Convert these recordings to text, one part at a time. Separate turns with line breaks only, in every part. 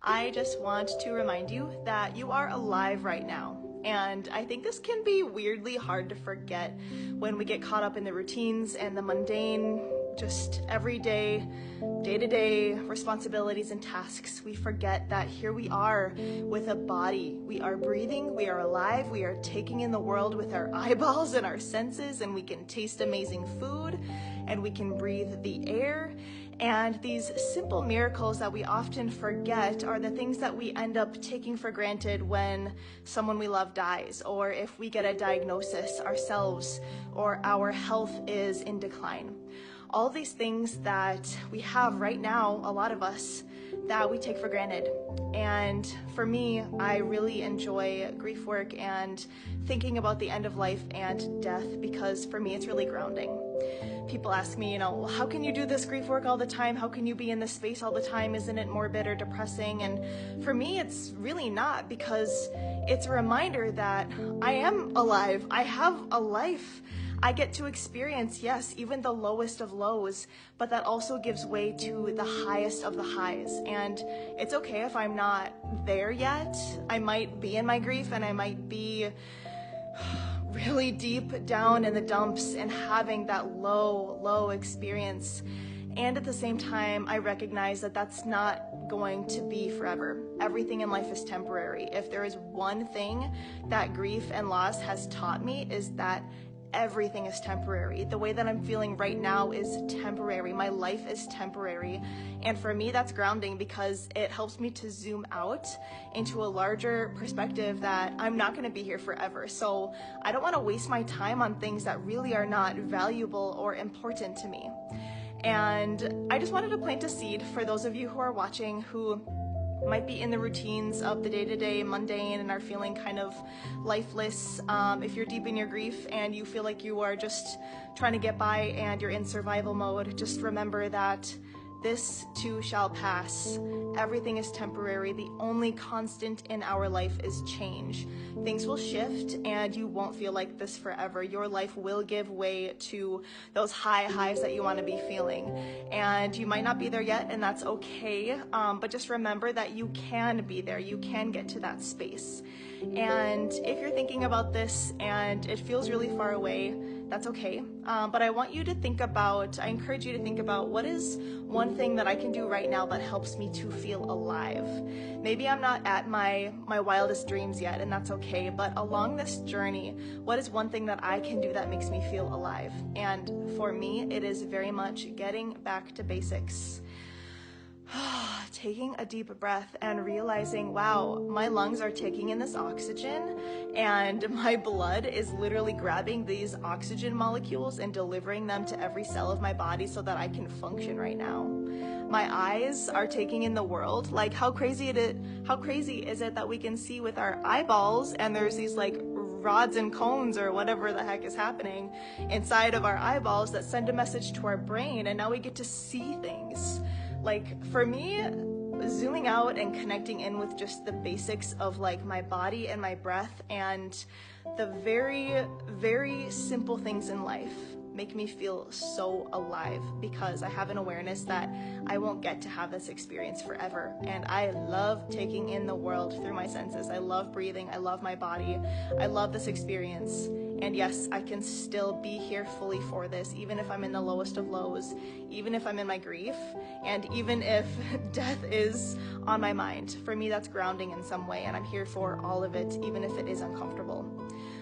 I just want to remind you that you are alive right now. And I think this can be weirdly hard to forget when we get caught up in the routines and the mundane, just everyday, day-to-day responsibilities and tasks. We forget that here we are with a body. We are breathing, we are alive, we are taking in the world with our eyeballs and our senses, and we can taste amazing food, and we can breathe the air. And these simple miracles that we often forget are the things that we end up taking for granted when someone we love dies, or if we get a diagnosis ourselves, or our health is in decline. All these things that we have right now, a lot of us, that we take for granted. And for me, I really enjoy grief work and thinking about the end of life and death, because for me, it's really grounding. People ask me, well, how can you do this grief work all the time? How can you be in this space all the time? Isn't it morbid or depressing? And for me, it's really not, because it's a reminder that I am alive. I have a life. I get to experience, yes, even the lowest of lows, but that also gives way to the highest of the highs. And it's okay if I'm not there yet. I might be in my grief, and I might be really deep down in the dumps and having that low experience. And at the same time, I recognize that that's not going to be forever. Everything in life is temporary. If there is one thing that grief and loss has taught me, is that everything is temporary. The way that I'm feeling right now is temporary. My life is temporary. And for me, that's grounding, because it helps me to zoom out into a larger perspective that I'm not going to be here forever. So I don't want to waste my time on things that really are not valuable or important to me. And I just wanted to plant a seed for those of you who are watching who might be in the routines of the day-to-day mundane and are feeling kind of lifeless. If you're deep in your grief and you feel like you are just trying to get by and you're in survival mode, just remember that this too shall pass. Everything is temporary. The only constant in our life is change. Things will shift and you won't feel like this forever. Your life will give way to those highs that you want to be feeling. And you might not be there yet, and that's okay. But just remember that you can be there. You can get to that space. And if you're thinking about this and it feels really far away, that's okay. But I encourage you to think about, what is one thing that I can do right now that helps me to feel alive? Maybe I'm not at my wildest dreams yet, and that's okay. But along this journey, what is one thing that I can do that makes me feel alive? And for me, it is very much getting back to basics. Taking a deep breath and realizing, wow, my lungs are taking in this oxygen, and my blood is literally grabbing these oxygen molecules and delivering them to every cell of my body so that I can function right now. My eyes are taking in the world. Like, how crazy is it that we can see with our eyeballs, and there's these like rods and cones or whatever the heck is happening inside of our eyeballs that send a message to our brain, and now we get to see things. Like, for me, zooming out and connecting in with just the basics of like my body and my breath and the very simple things in life make me feel so alive, because I have an awareness that I won't get to have this experience forever. And I love taking in the world through my senses. I love breathing. I love my body. I love this experience. And yes, I can still be here fully for this, even if I'm in the lowest of lows, even if I'm in my grief, and even if death is on my mind. For me, that's grounding in some way, and I'm here for all of it, even if it is uncomfortable.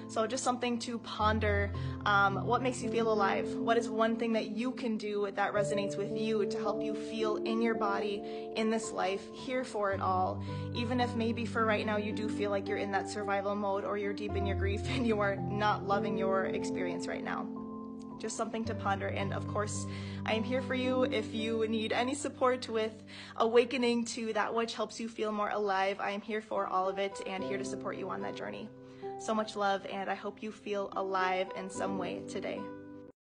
So just something to ponder. What makes you feel alive? What is one thing that you can do that resonates with you to help you feel in your body, in this life, here for it all? Even if maybe for right now you do feel like you're in that survival mode, or you're deep in your grief and you are not loving your experience right now. Just something to ponder. And of course, I am here for you if you need any support with awakening to that which helps you feel more alive. I am here for all of it and here to support you on that journey. So much love, and I hope you feel alive in some way today.